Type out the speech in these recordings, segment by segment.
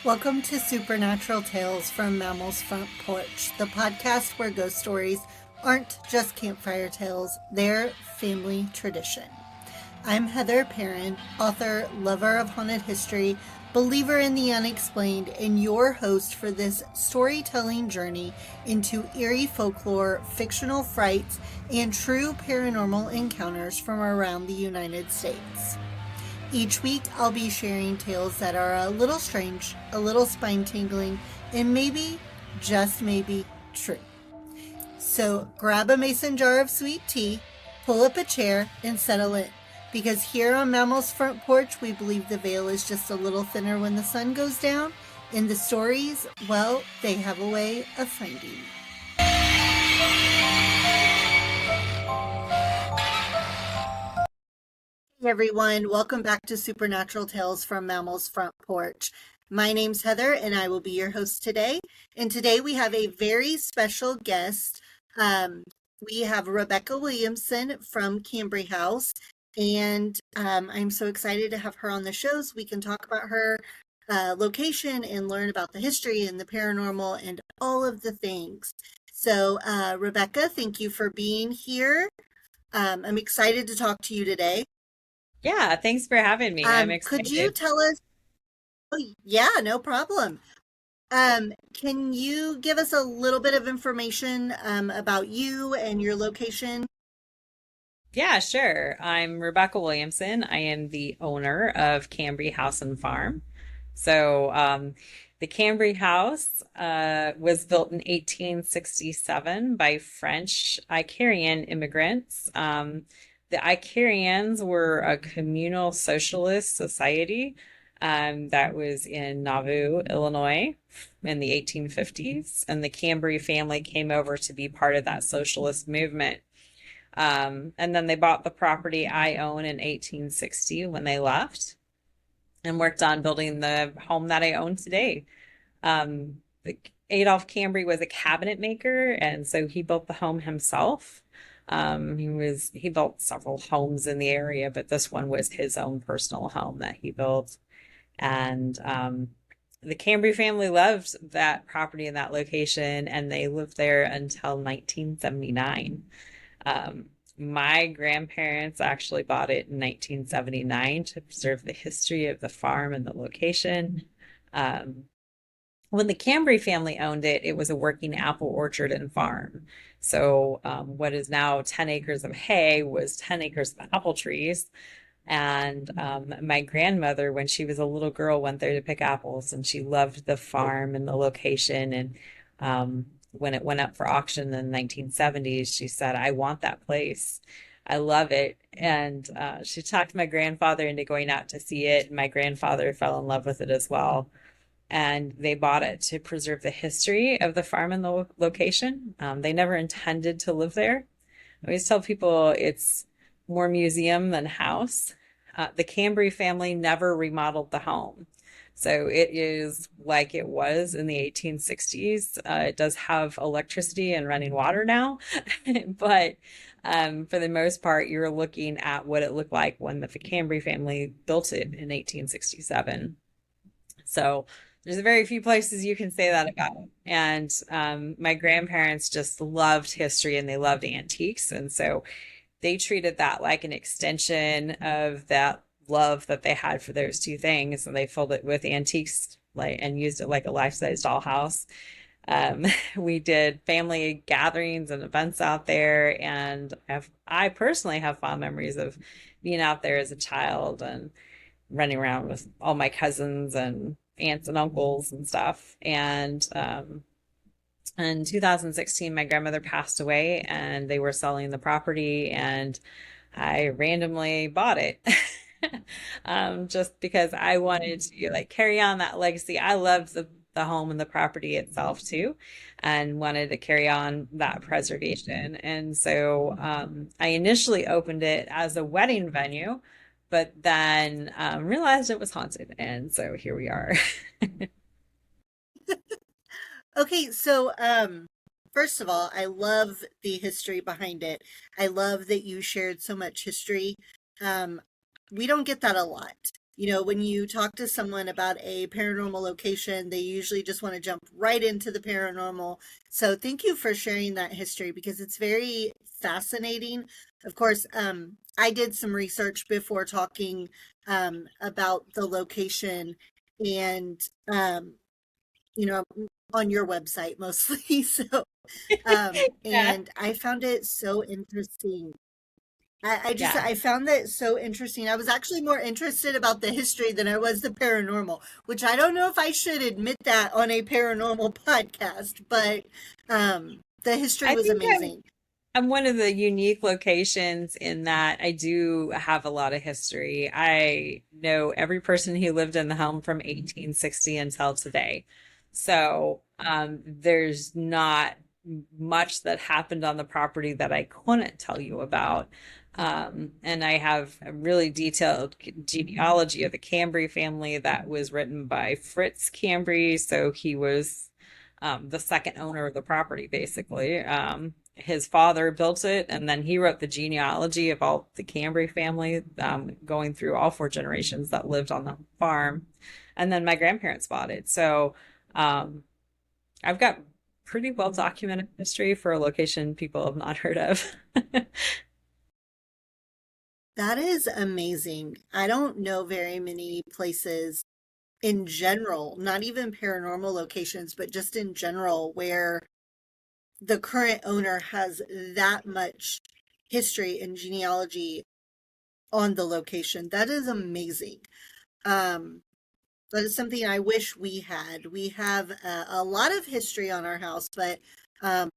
Welcome to Supernatural Tales from Mammal's Front Porch, the podcast where ghost stories aren't just campfire tales, they're family tradition. I'm Heather Perrin, author, lover of haunted history, believer in the unexplained, and your host for this storytelling journey into eerie folklore, fictional frights, and true paranormal encounters from around the United States. Each week, I'll be sharing tales that are a little strange, a little spine-tingling, and maybe, just maybe, true. So grab a mason jar of sweet tea, pull up a chair, and settle in. Because here on Mammal's Front Porch, we believe the veil is just a little thinner when the sun goes down, and the stories, well, they have a way of finding you. Hey everyone, welcome back to Supernatural Tales from Mammal's Front Porch. My name's Heather and I will be your host today. And today we have a very special guest. We have Rebecca Williamson from Cambre House. And I'm so excited to have her on the show so we can talk about her location and learn about the history and the paranormal and all of the things. So Rebecca, thank you for being here. I'm excited to talk to you today. Yeah, thanks for having me. I'm Could you excited. tell us? Oh, yeah, no problem. Can you give us a little bit of information about you and your location? Yeah, sure. I'm Rebecca Williamson. I am the owner of Cambre House and Farm. So, the Cambre House was built in 1867 by French Icarian immigrants. The Icarians were a communal socialist society that was in Nauvoo, Illinois, in the 1850s, and the Cambre family came over to be part of that socialist movement. And then they bought the property I own in 1860 when they left and worked on building the home that I own today. Adolph Cambre was a cabinet maker, and so he built the home himself. He built several homes in the area, but this one was his own personal home that he built. And the Cambre family loved that property and that location, and they lived there until 1979. My grandparents actually bought it in 1979 to preserve the history of the farm and the location. Um, when the Cambre family owned it, it was a working apple orchard and farm. So, what is now 10 acres of hay was 10 acres of apple trees. And my grandmother, when she was a little girl, went there to pick apples, and she loved the farm and the location. And when it went up for auction in the 1970s, she said, "I want that place. I love it." And she talked my grandfather into going out to see it. And my grandfather fell in love with it as well. And they bought it to preserve the history of the farm and the location. They never intended to live there. I always tell people it's more museum than house. The Cambre family never remodeled the home. So it is like it was in the 1860s. It does have electricity and running water now, but for the most part, you're looking at what it looked like when the Cambre family built it in 1867. So there's very few places you can say that about. And my grandparents just loved history and they loved antiques. And so they treated that like an extension of that love that they had for those two things. And they filled it with antiques like and used it like a life-size dollhouse. Um, we did family gatherings and events out there. And I personally have fond memories of being out there as a child and running around with all my cousins and aunts and uncles and stuff. And in 2016, my grandmother passed away and they were selling the property, and I randomly bought it. Just because I wanted to like carry on that legacy. I love the home and the property itself too, and wanted to carry on that preservation. And so I initially opened it as a wedding venue, but then realized it was haunted. And so here we are. Okay, so first of all, I love the history behind it. I love that you shared so much history. Um, we don't get that a lot. When you talk to someone about a paranormal location, they usually just want to jump right into the paranormal. So thank you for sharing that history because it's very fascinating. Of course, I did some research before talking about the location and, um, you know, on your website mostly. So, Yeah. and I found it so interesting. I just Yeah. I found that so interesting. I was actually more interested about the history than I was the paranormal, which I don't know if I should admit that on a paranormal podcast, but the history I was think amazing. I'm one of the unique locations in that I do have a lot of history. I know every person who lived in the home from 1860 until today. So there's not much that happened on the property that I couldn't tell you about. And I have a really detailed genealogy of the Cambre family that was written by Fritz Cambre. So he was the second owner of the property, basically. His father built it, and then he wrote the genealogy of all the Cambre family, going through all four generations that lived on the farm. And then my grandparents bought it. So um, I've got pretty well documented history for a location people have not heard of. That is amazing. I don't know very many places in general, not even paranormal locations, but just in general, where the current owner has that much history and genealogy on the location. That is amazing. Um, that is something I wish we had. We have a lot of history on our house, but um,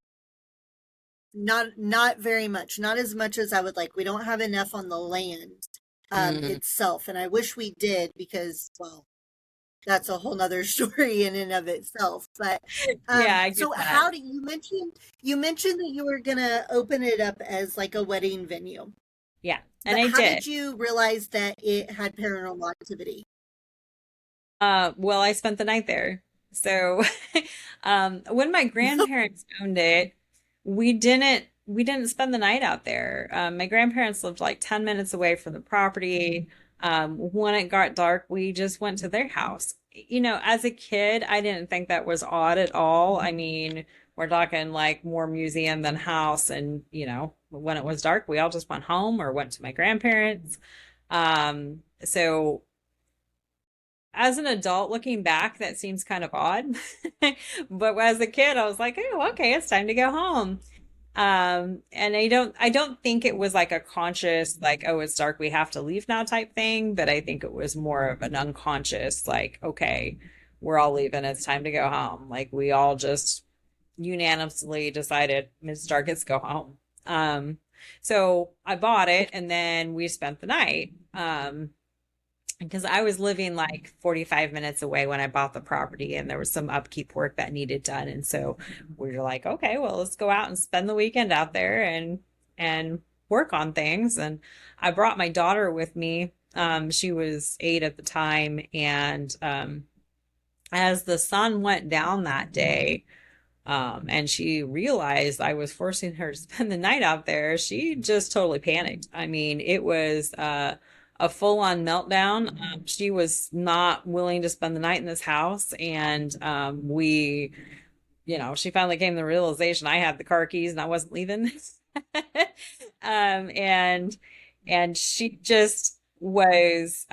not very much. Not as much as I would like. We don't have enough on the land Mm, itself, and I wish we did because, well, that's a whole nother story in and of itself. But yeah, I so get that. how do you mentioned that you were gonna open it up as like a wedding venue, Yeah, and but I how did. did you realize that it had paranormal activity? Well, I spent the night there. So, when my grandparents owned it, we didn't spend the night out there. My grandparents lived like 10 minutes away from the property. When it got dark, we just went to their house. As a kid, I didn't think that was odd at all. I mean, we're talking like more museum than house, and when it was dark, we all just went home or went to my grandparents. So as an adult looking back, that seems kind of odd. But as a kid, I was like, oh, okay, it's time to go home. And I don't think it was like a conscious, like, oh, it's dark, we have to leave now type thing, but I think it was more of an unconscious, like, okay, we're all leaving, it's time to go home. Like we all just unanimously decided it's dark, let's go home. So I bought it and then we spent the night. Because I was living like 45 minutes away when I bought the property and there was some upkeep work that needed done. And so we were like, okay, well, let's go out and spend the weekend out there and work on things. And I brought my daughter with me. She was 8 at the time. And as the sun went down that day, and she realized I was forcing her to spend the night out there, she just totally panicked. I mean, it was a full-on meltdown. She was not willing to spend the night in this house, and she finally came to the realization I had the car keys and I wasn't leaving. And she just was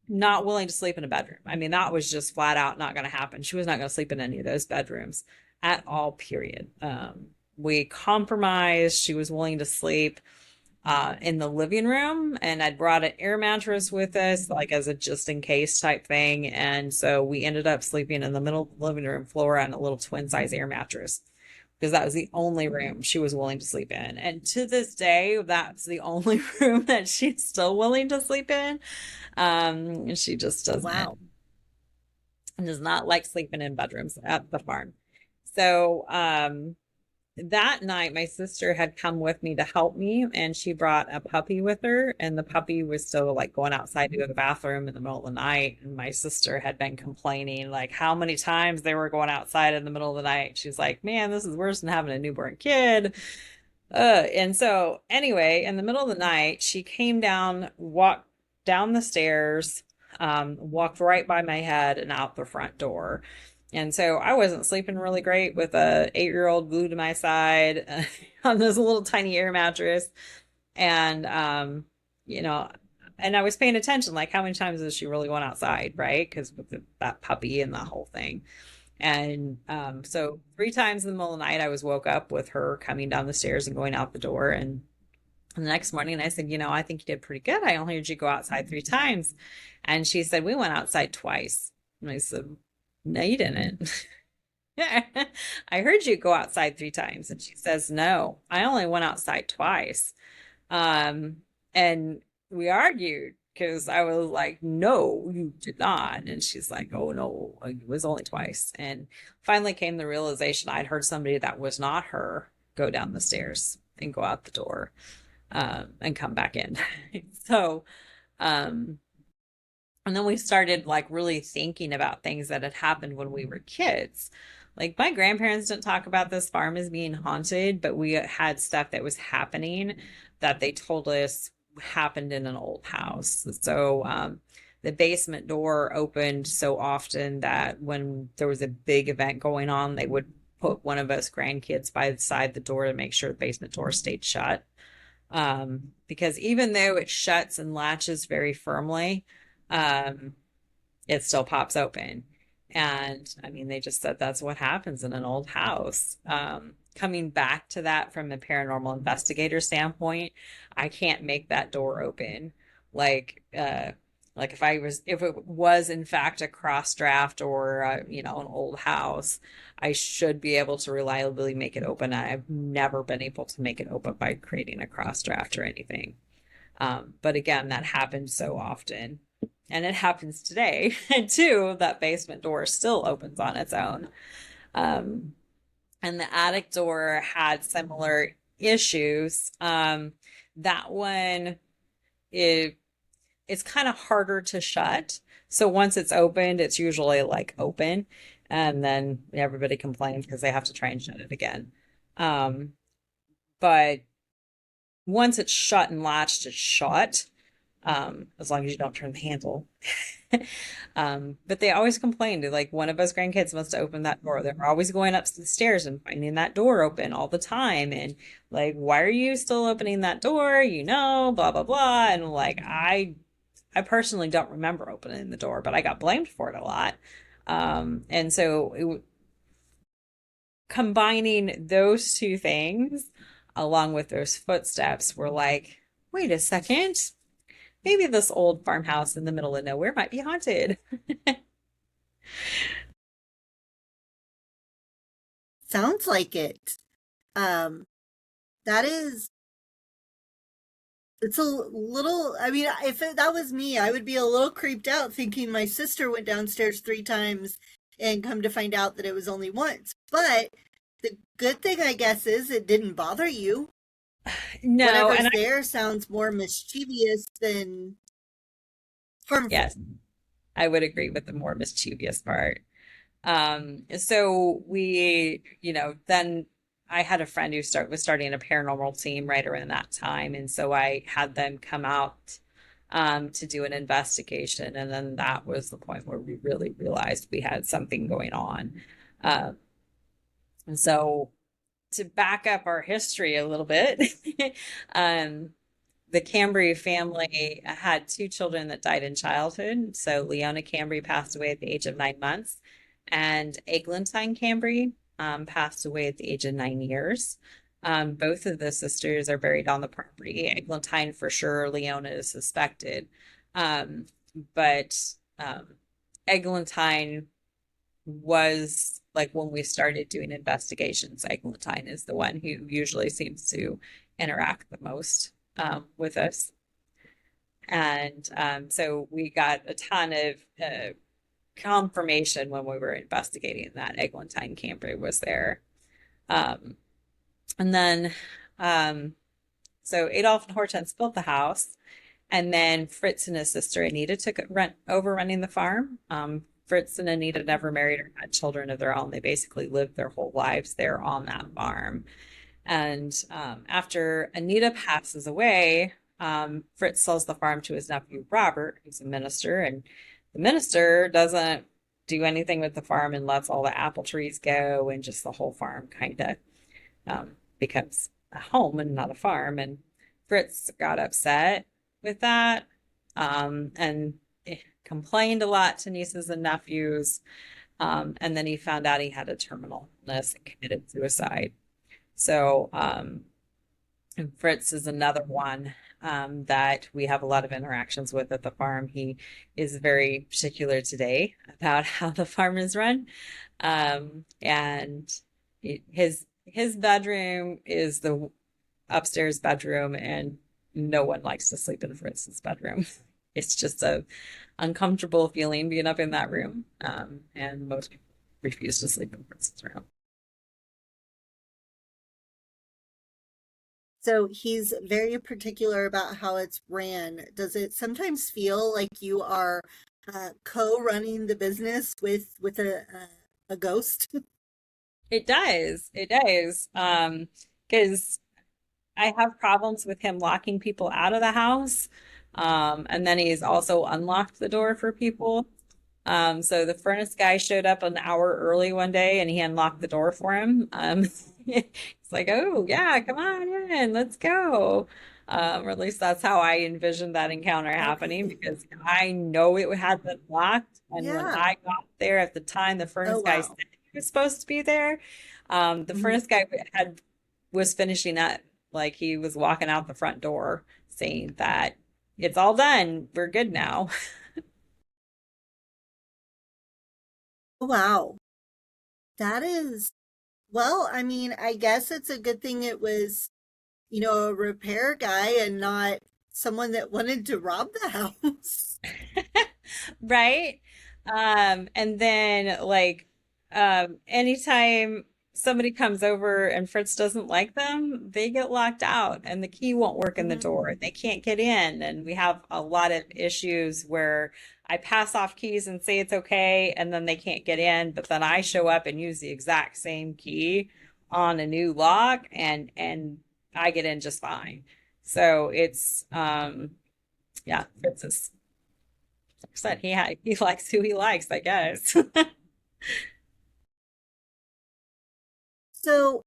not willing to sleep in a bedroom. I mean, that was just flat out not going to happen. She was not going to sleep in any of those bedrooms at all, period. We compromised. She was willing to sleep in the living room, and I'd brought an air mattress with us, like as a just in case type thing. And so we ended up sleeping in the middle of the living room floor on a little twin size air mattress because that was the only room she was willing to sleep in. And to this day, that's the only room that she's still willing to sleep in. She just Wow. does not like sleeping in bedrooms at the farm. So, that night, my sister had come with me to help me, and she brought a puppy with her. And the puppy was still like going outside to go to the bathroom in the middle of the night. And my sister had been complaining, like, how many times they were going outside in the middle of the night. She's like, man, this is worse than having a newborn kid. And so anyway, in the middle of the night, she came down, walked down the stairs, walked right by my head and out the front door. And so I wasn't sleeping really great with a 8-year-old glued to my side on this little tiny air mattress. And you know, and I was paying attention, like how many times has she really went outside, right? Because with that puppy and the whole thing. And so 3 times in the middle of the night, I was woke up with her coming down the stairs and going out the door. And the next morning, I said, I think you did pretty good. I only heard you go outside 3 times. And she said, we went outside twice. And I said, no, you didn't. I heard you go outside 3 times. And she says, no, I only went outside twice. Um, and we argued because I was like, no, you did not. And she's like, oh, no, it was only twice. And finally came the realization I'd heard somebody that was not her go down the stairs and go out the door, and come back in. So, um, and then we started like really thinking about things that had happened when we were kids. Like my grandparents didn't talk about this farm as being haunted, but we had stuff that was happening that they told us happened in an old house. So the basement door opened so often that when there was a big event going on, they would put one of us grandkids by the side of the door to make sure the basement door stayed shut. Because even though it shuts and latches very firmly, um, it still pops open. And I mean, they just said that's what happens in an old house. Coming back to that from a paranormal investigator standpoint, I can't make that door open. Like, like if it was in fact a cross draft or, an old house, I should be able to reliably make it open. I've never been able to make it open by creating a cross draft or anything. But again, that happens so often. And it happens today too. That basement door still opens on its own. Um, and the attic door had similar issues. That one, it, it's kind of harder to shut. So once it's opened, it's usually like open. And then everybody complains because they have to try and shut it again. Um, but once it's shut and latched, it's shut, as long as you don't turn the handle. But they always complained, like one of us grandkids must have opened that door. They were always going up the stairs and finding that door open all the time. And like, why are you still opening that door? Blah, blah, blah. And like, I personally don't remember opening the door, but I got blamed for it a lot. And so combining those two things along with those footsteps were like, wait a second, maybe this old farmhouse in the middle of nowhere might be haunted. Sounds like it. Um, that is, it's a little, I mean, that was me, I would be a little creeped out thinking my sister went downstairs 3 times and come to find out that it was only once. But the good thing, I guess, is it didn't bother you. No, Whatever's and there sounds more mischievous than harmful. yes, I would agree with the more mischievous part. So then I had a friend who was starting a paranormal team right around that time, and so I had them come out to do an investigation, and then that was the point where we really realized we had something going on. Um, and so to back up our history a little bit, um, the Cambre family had 2 children that died in childhood. So Leona Cambre passed away at the age of 9 months, and Eglantine Cambre passed away at the age of 9 years. Both of the sisters are buried on the property. Eglantine for sure, Leona is suspected. Um, but Eglantine was like when we started doing investigations, Eglantine is the one who usually seems to interact the most with us. And so we got a ton of confirmation when we were investigating that Eglantine Cambre was there. Um, and then, so Adolph and Hortense built the house, and then Fritz and his sister Anita took over running the farm. Fritz and Anita never married or had children of their own. They basically lived their whole lives there on that farm. And after Anita passes away, Fritz sells the farm to his nephew Robert, who's a minister, and the minister doesn't do anything with the farm and lets all the apple trees go, and just the whole farm kind of becomes a home and not a farm. And Fritz got upset with that, and complained a lot to nieces and nephews. And then he found out he had a terminal illness and committed suicide. So, and Fritz is another one that we have a lot of interactions with at the farm. He is very particular today about how the farm is run. And his bedroom is the upstairs bedroom, and no one likes to sleep in Fritz's bedroom. It's just a uncomfortable feeling being up in that room. And most people refuse to sleep in Fritz's room. So he's very particular about how it's ran. Does it sometimes feel like you are co-running the business with a ghost? It does. It does. Because I have problems with him locking people out of the house. And then he's also unlocked the door for people. So the furnace guy showed up an hour early one day and he unlocked the door for him. It's like, oh yeah, come on in, let's go. Or at least that's how I envisioned that encounter happening Okay. because I know it had been locked. And when Yeah. I got there at the time, the Oh furnace guy said wow. he was supposed to be there. The Mhm. furnace guy was finishing up, like he was walking out the front door saying that it's all done, we're good now. Wow. That is, well, I mean, I guess it's a good thing it was, a repair guy and not someone that wanted to rob the house. Right? And then like anytime somebody comes over and Fritz doesn't like them, they get locked out and the key won't work in the Mhm. door. They can't get in. And we have a lot of issues where I pass off keys and say it's okay, and then they can't get in, but then I show up and use the exact same key on a new lock and I get in just fine. So it's yeah, Fritz is said he likes who he likes, I guess. So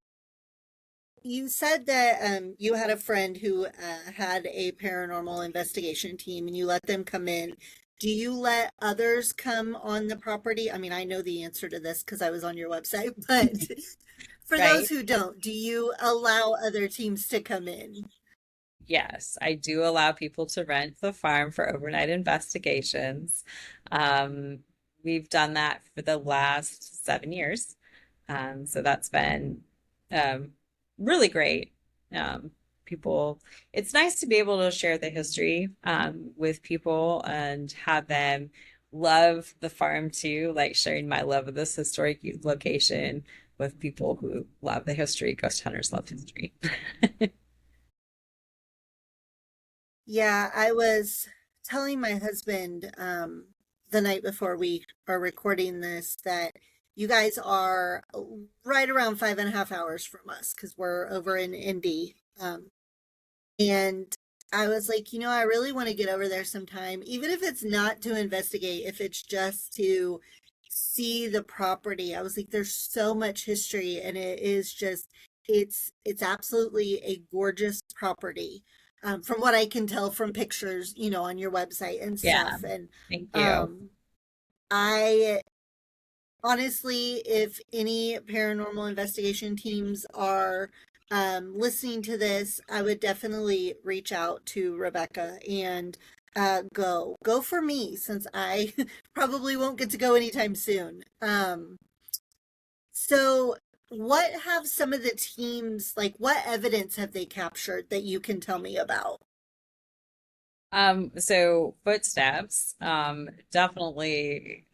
you said that you had a friend who had a paranormal investigation team and you let them come in. Do you let others come on the property? I mean, I know the answer to this because I was on your website, but for those Right? who don't, do you allow other teams to come in? Yes, I do allow people to rent the farm for overnight investigations. Um, we've done that for the last 7 years. So that's been um, really great. Um, people, it's nice to be able to share the history with people and have them love the farm too, like sharing my love of this historic location with people who love the history. Ghost hunters love history. Yeah, I was telling my husband the night before we are recording this that you guys are right around 5.5 hours from us because we're over in Indy. And I was like, I really want to get over there sometime, even if it's not to investigate, if it's just to see the property. I was like, there's so much history, and it is just, it's absolutely a gorgeous property. From what I can tell from pictures, on your website and Yeah, stuff. And thank you. um, I honestly, if any paranormal investigation teams are listening to this, I would definitely reach out to Rebecca and go for me since I probably won't get to go anytime soon. So what have some of the teams like? What evidence have they captured that you can tell me about? So footsteps, definitely,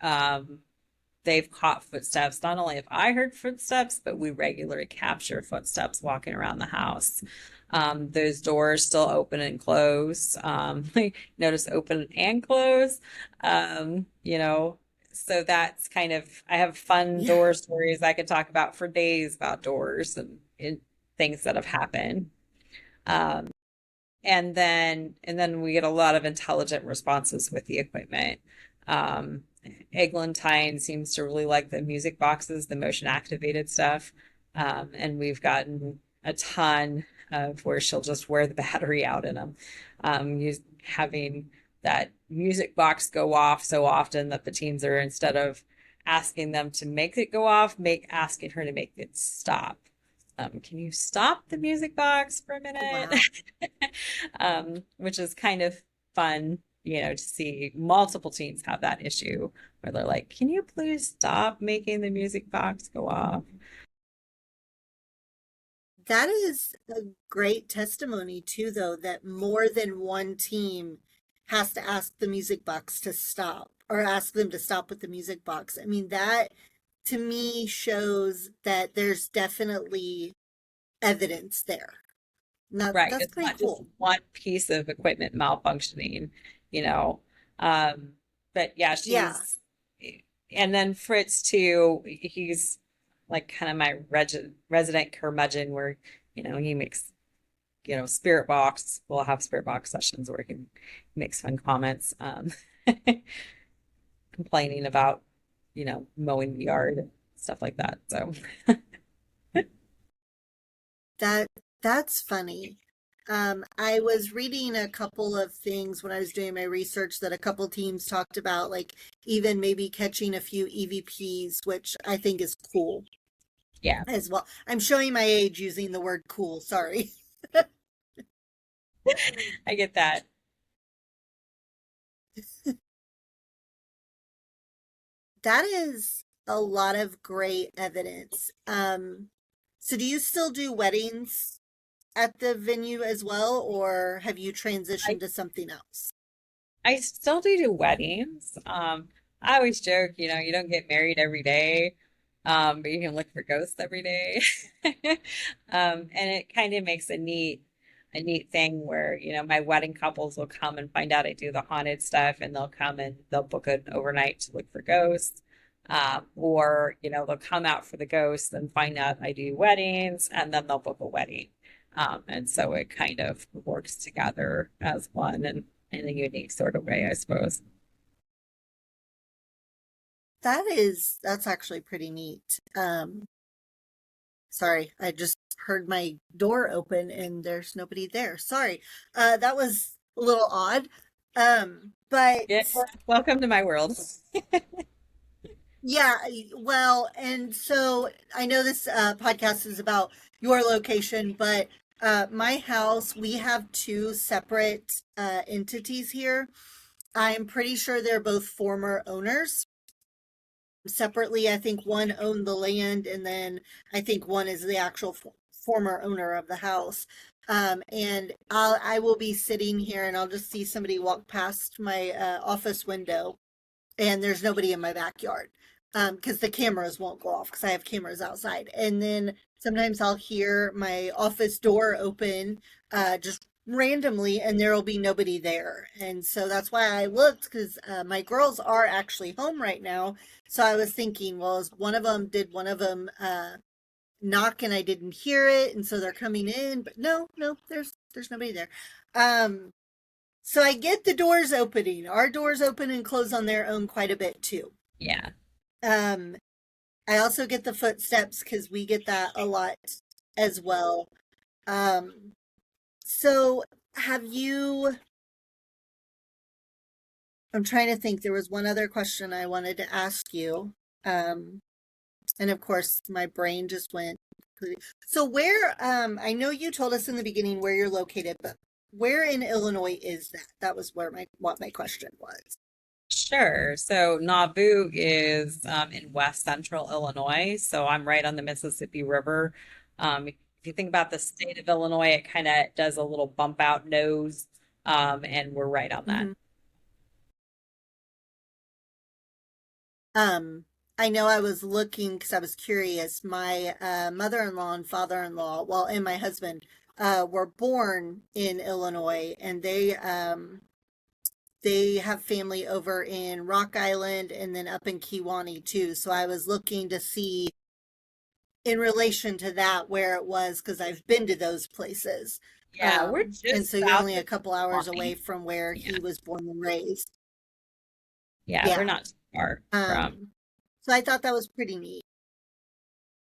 they've caught footsteps. Not only have I heard footsteps, but we regularly capture footsteps walking around the house. Those doors still open and close. Notice open and close. You know, so that's kind of, I have fun Yeah. door stories I could talk about for days about doors and things that have happened. Um, and then we get a lot of intelligent responses with the equipment. Um, Eglantine seems to really like the music boxes, the motion activated stuff. And we've gotten a ton of where she'll just wear the battery out in them. Having that music box go off so often that the teens are, instead of asking them to make it go off, asking her to make it stop. Can you stop the music box for a minute? Wow. Which is kind of fun, to see multiple teens have that issue where they're like, can you please stop making the music box go off? That is a great testimony too, though, that more than one team has to ask the music box to stop or ask them to stop with the music box. I mean, that to me shows that there's definitely evidence there. Now, Right. that's It's pretty not just cool. one piece of equipment malfunctioning, you know. Um, but yeah, Yeah. and then Fritz too, he's like kind of my resident curmudgeon where, he makes, spirit box. We'll have spirit box sessions where he makes fun comments, complaining about, mowing the yard, stuff like that. So, That that's funny. I was reading a couple of things when I was doing my research that a couple teams talked about, like even maybe catching a few EVPs, which I think is cool yeah, as well. I'm showing my age using the word cool, sorry. I get that. That is a lot of great evidence. So do you still do weddings at the venue as well, or have you I transitioned to something else? I still do weddings. I always joke, you don't get married every day, but you can look for ghosts every day. And it kind of makes a neat thing where, my wedding couples will come and find out I do the haunted stuff, and they'll come and they'll book an overnight to look for ghosts. Or, they'll come out for the ghosts and find out I do weddings, and then they'll book a wedding. And so it kind of works together as one and in a unique sort of way, I suppose. That's actually pretty neat. Sorry, I just heard my door open and there's nobody there. Sorry. That was a little odd. But Yeah, welcome to my world. yeah, well, and so I know this podcast is about your location, but my house, we have two separate entities here. I'm pretty sure they're both former owners. Separately, I think one owned the land, and then I think one is the actual former owner of the house. And I will be sitting here, and I'll just see somebody walk past my office window, and there's nobody in my backyard. Because the cameras won't go off because I have cameras outside. And then sometimes I'll hear my office door open, just randomly, and there'll be nobody there. And so that's why I looked, because my girls are actually home right now. So I was thinking, well, is one of them knock and I didn't hear it, and so they're coming in, but no, no, there's nobody there. Um, so I get the doors opening. Our doors open and close on their own quite a bit too. Yeah. Um, I also get the footsteps because we get that a lot as well. Um, so have you, I'm trying to think, there was one other question I wanted to ask you. Um, and of course my brain just went. So where, I know you told us in the beginning where you're located, but where in Illinois is that? That was what my question was. Sure. So Nauvoo is in west central Illinois. So I'm right on the Mississippi River. If you think about the state of Illinois, it kind of does a little bump out nose, and we're right on that. Hmm. Um, I know I was looking because I was curious. My mother-in-law and father-in-law, well, and my husband, were born in Illinois, and they have family over in Rock Island and then up in Kewaunee too. So I was looking to see in relation to that where it was, because I've been to those places. Yeah, we're And just so you're south only a of couple hours away Line. from where Yeah. he was born and raised. Yeah, we're Yeah. not too far from. Um, so I thought that was pretty neat.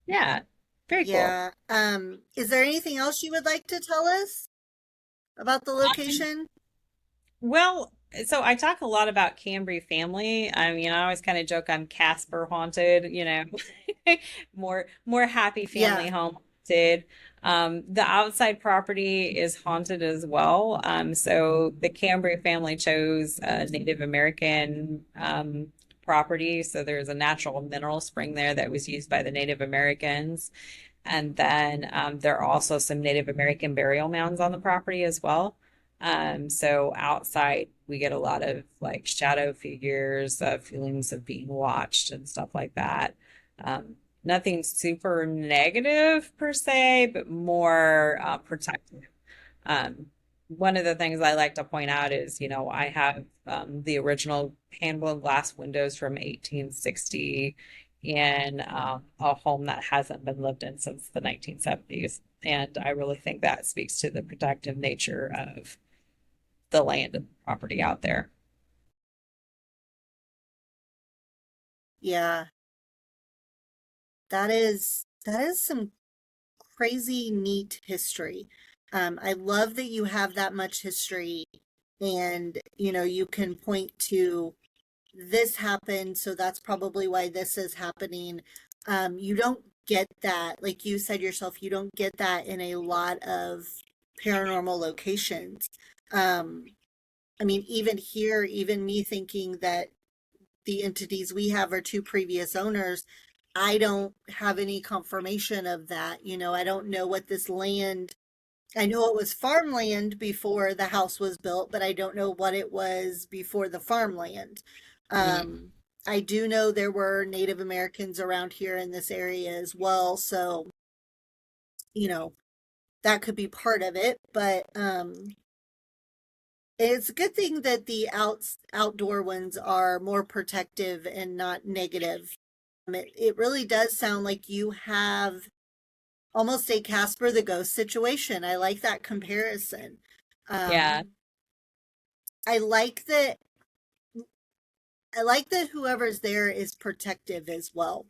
Yeah, very cool. Yeah. Is there anything else you would like to tell us about the Um, location? Well, so I talk a lot about Cambry family. I mean, I always kind of joke I'm Casper haunted, more happy family Yeah. home haunted. The outside property is haunted as well. So the Cambry family chose a Native American property. So there's a natural mineral spring there that was used by the Native Americans. And then there are also some Native American burial mounds on the property as well. So outside, we get a lot of like shadow figures, feelings of being watched and stuff like that. Nothing super negative per se, but more protective. Um, One of the things I like to point out is, I have the original hand blown glass windows from 1860 in a home that hasn't been lived in since the 1970s. And I really think that speaks to the protective nature of the land and property out there. Yeah. That is some crazy neat history. I love that you have that much history and you can point to this happened, so that's probably why this is happening. You don't get that, like you said yourself, you don't get that in a lot of paranormal locations. Um, I mean, even here, even me thinking that the entities we have are two previous owners, I don't have any confirmation of that. I don't know what this land, I know it was farmland before the house was built, but I don't know what it was before the farmland. Mm. Um, I do know there were Native Americans around here in this area as well, so you know that could be part of it. But it's a good thing that the outdoor ones are more protective and not negative. It really does sound like you have almost a Casper the Ghost situation. I like that comparison. Yeah. Um, I like that I like that whoever's there is protective as well.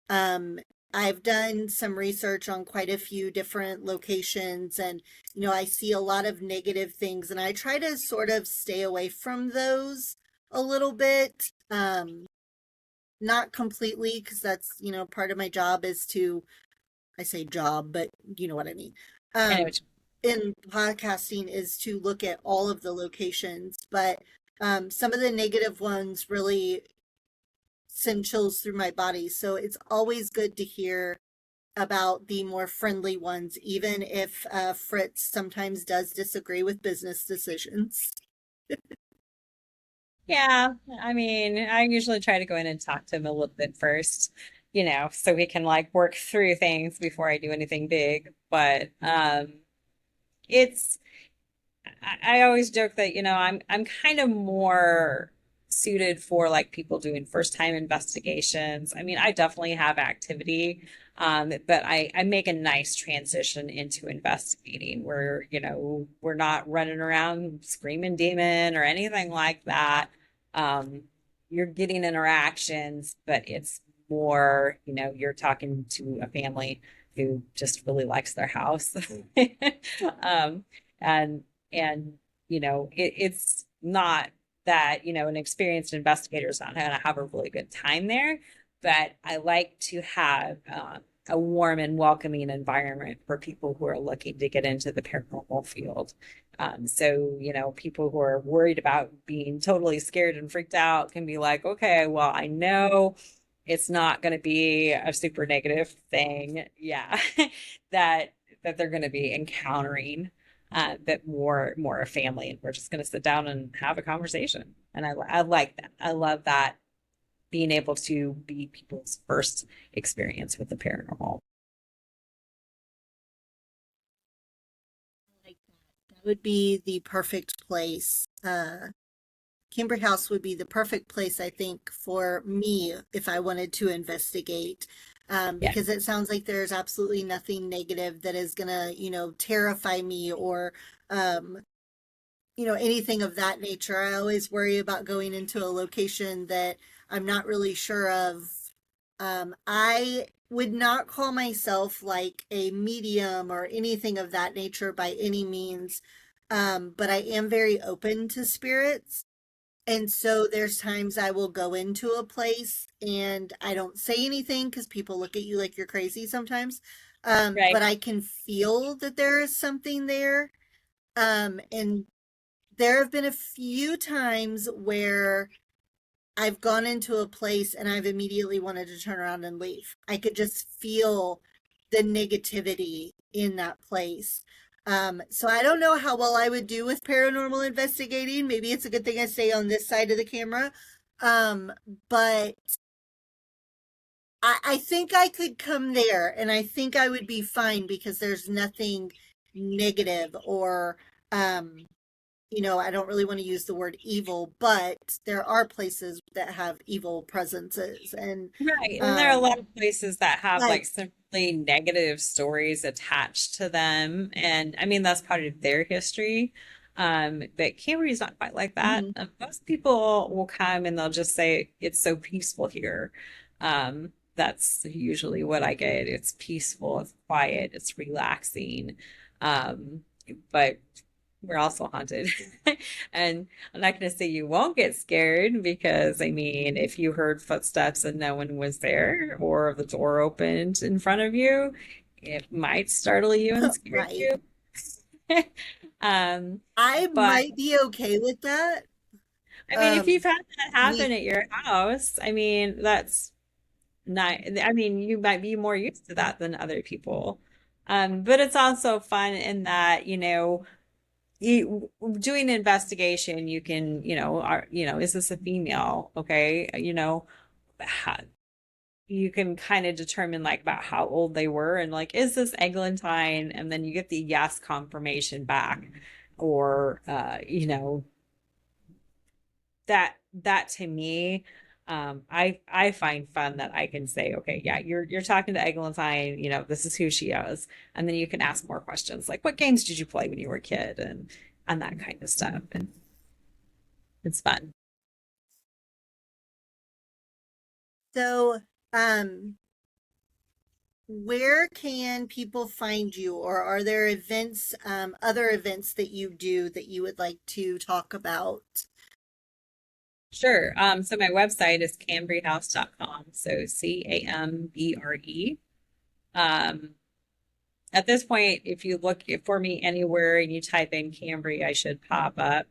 Um, I've done some research on quite a few different locations and I see a lot of negative things and I try to sort of stay away from those a little bit. Not completely because that's, part of my job is to, I say job, but you know what I mean. I know Um, what in podcasting is to look at all of the locations, but some of the negative ones really send chills through my body. So it's always good to hear about the more friendly ones, even if Fritz sometimes does disagree with business decisions. Yeah, I mean, I usually try to go in and talk to him a little bit first, so we can like work through things before I do anything big. But it's I always joke that, I'm kind of more suited for like people doing first time investigations. I mean, I definitely have activity, but I make a nice transition into investigating where, we're not running around screaming demon or anything like that. Um, you're getting interactions, but it's more, you're talking to a family who just really likes their house. Um, and and it's not that an experienced investigator is not going to have a really good time there, but I like to have a warm and welcoming environment for people who are looking to get into the paranormal field. So people who are worried about being totally scared and freaked out can be like, okay, well, I know it's not going to be a super negative thing, yeah, that they're going to be encountering, that more a family, and we're just going to sit down and have a conversation. And I like that. I love that, being able to be people's first experience with the paranormal. Like that would be the perfect place. Cambre House would be the perfect place, I think, for me if I wanted to investigate. Yeah. because it sounds like there's absolutely nothing negative that is gonna, terrify me or, um, anything of that nature. I always worry about going into a location that I'm not really sure of. I would not call myself like a medium or anything of that nature by any means. But I am very open to spirits. And so there's times I will go into a place and I don't say anything because people look at you like you're crazy sometimes. Right. But I can feel that there is something there. And there have been a few times where I've gone into a place and I've immediately wanted to turn around and leave. I could just feel the negativity in that place. So I don't know how well I would do with paranormal investigating. Maybe it's a good thing I stay on this side of the camera. Um, but I think I could come there and I think I would be fine because there's nothing negative or um I don't really want to use the word evil, but there are places that have evil presences and Right. And there are a um lot of places that have like like some really negative stories attached to them. And I mean, that's part of their history. But Camry is not quite like that. mhm. Most people will come and they'll just say, it's so peaceful here. That's usually what I get. It's peaceful, it's quiet, it's relaxing. Um, but we're also haunted. And I'm not going to say you won't get scared because, I mean, if you heard footsteps and no one was there or the door opened in front of you, it might startle you and scare Right. you. Um, I but might be okay with that. I mean, if you've Um had that happen we at your house, I mean, that's not, I mean, you might be more used to that than other people. But it's also fun in that, you doing an investigation, you can, is this a female? Okay. How, you can kind of determine like about how old they were and like, is this eglantine? And then you get the yes confirmation back. Or, that to me, I find fun that I can say, okay, yeah, you're talking to Eglantine, this is who she is. And then you can ask more questions like what games did you play when you were a kid and that kind of stuff. And it's fun. so um where can people find you or are there events other events that you do that you would like to talk about? Sure. So my website is cambrehouse.com. So Cambre. Um, at this point, if you look for me anywhere and you type in Cambry, I should pop up.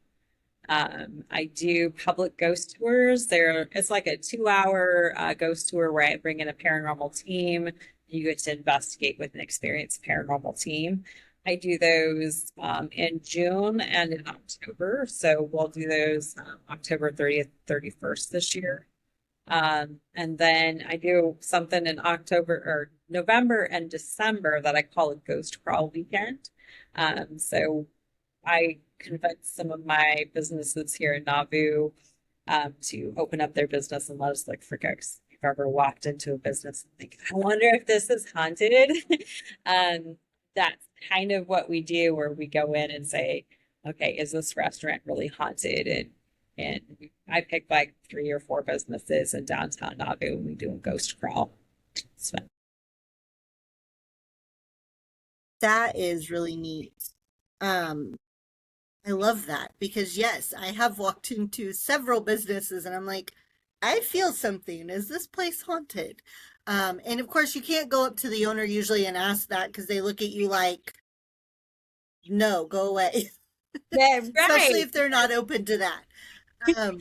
I do public ghost tours. It's like a 2 hour ghost tour where I bring in a paranormal team. You get to investigate with an experienced paranormal team. I do those in June and in October. So we'll do those October 30th, 31st this year. And then I do something in October or November and December that I call a ghost crawl weekend. So I convinced some of my businesses here in Nauvoo to open up their business and let us look for ghosts. If you've ever walked into a business and think, I wonder if this is haunted, that's kind of what we do, where we go in and say, okay, is this restaurant really haunted? And I pick like 3 or 4 businesses in downtown Nauvoo and we do a ghost crawl. It's fun. That is really neat. um I love that because yes, I have walked into several businesses and I'm like, I feel something. Is this place haunted? And of course, you can't go up to the owner usually and ask that because they look at you like, no, go away. Yeah, Especially right. if they're not open to that. Um,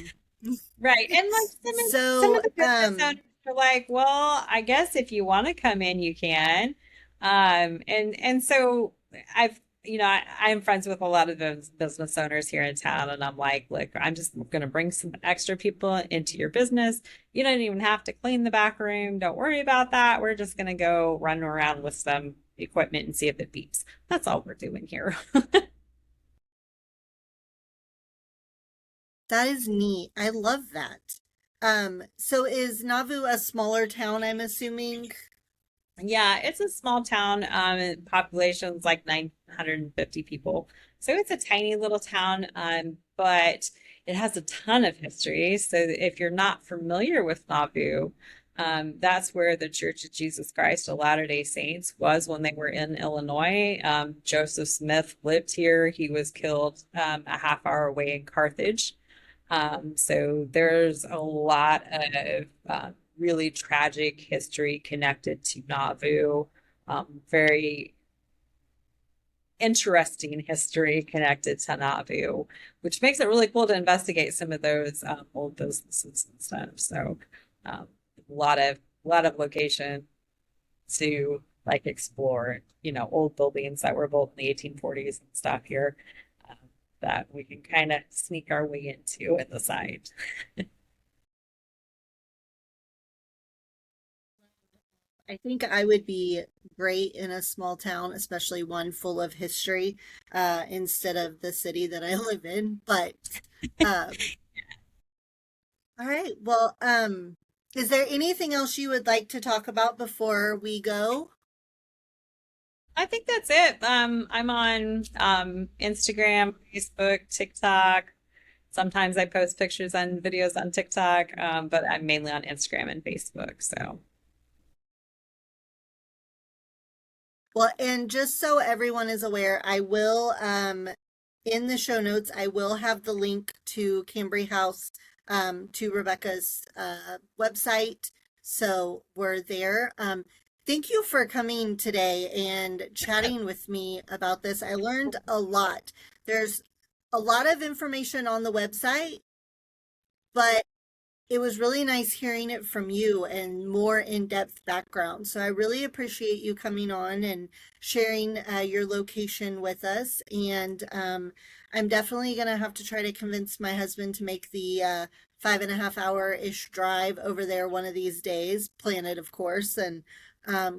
Right. And like some of so, the business owners are like, well, I guess if you want to come in, you can. And so I'm friends with a lot of those business owners here in town, and I'm like, look, I'm just gonna bring some extra people into your business. You don't even have to clean the back room. Don't worry about that. We're just gonna go run around with some equipment and see if it beeps. That's all we're doing here. that is neat. I love that. So is Nauvoo a smaller town, I'm assuming? Yeah, it's a small town. Population's like 950 people. So it's a tiny little town, but it has a ton of history. So if you're not familiar with Nauvoo, that's where the Church of Jesus Christ of Latter-day Saints was when they were in Illinois. Joseph Smith lived here. He was killed a half hour away in Carthage. So there's a lot of really tragic history connected to Nauvoo. Very interesting history connected to Nauvoo, which makes it really cool to investigate some of those old businesses and stuff. So a lot of location to like explore, old buildings that were built in the 1840s and stuff here that we can kind of sneak our way into at the side. I think I would be great in a small town, especially one full of history, instead of the city that I live in. But uh, all right. Well, is there anything else you would like to talk about before we go? I think that's it. I'm on Instagram, Facebook, TikTok. Sometimes I post pictures and videos on TikTok, but I'm mainly on Instagram and Facebook. So, Well, and just so everyone is aware, I will, in the show notes, I will have the link to Cambre House, to Rebecca's website. So we're there. Thank you for coming today and chatting with me about this. I learned a lot. There's a lot of information on the website, but it was really nice hearing it from you and more in-depth background. So I really appreciate you coming on and sharing your location with us. And I'm definitely going to have to try to convince my husband to make the 5.5 hour-ish drive over there one of these days, plan it, of course, and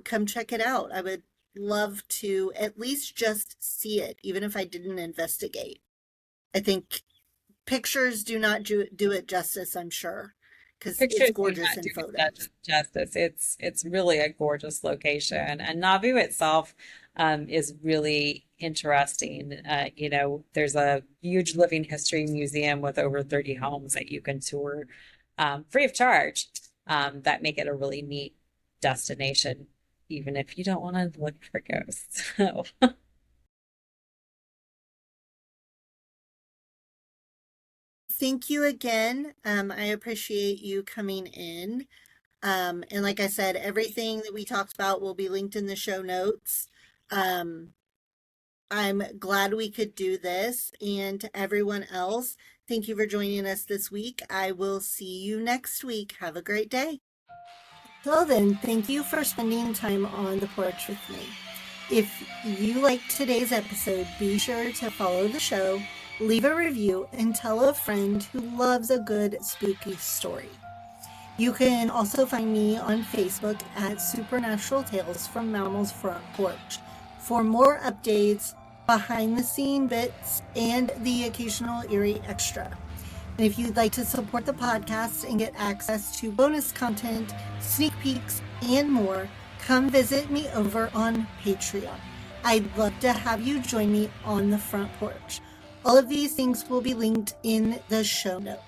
come check it out. I would love to at least just see it, even if I didn't investigate. I think pictures do not do it justice, I'm sure, because it's pictures do gorgeous not in do it photos. justice. It's really a gorgeous location, and Nauvoo itself is really interesting. There's a huge living history museum with over 30 homes that you can tour free of charge. That make it a really neat destination, even if you don't want to look for ghosts. So, Thank you again. I appreciate you coming in. And like I said, everything that we talked about will be linked in the show notes. Um, I'm glad we could do this. And to everyone else, thank you for joining us this week. I will see you next week. Have a great day. So then, thank you for spending time on the porch with me. If you liked today's episode, be sure to follow the show, leave a review, and tell a friend who loves a good spooky story. You can also find me on Facebook at Supernatural Tales from Mammal's Front Porch for more updates, behind the scene bits, and the occasional eerie extra. And if you'd like to support the podcast and get access to bonus content, sneak peeks, and more, come visit me over on Patreon. I'd love to have you join me on the front porch. All of these things will be linked in the show notes.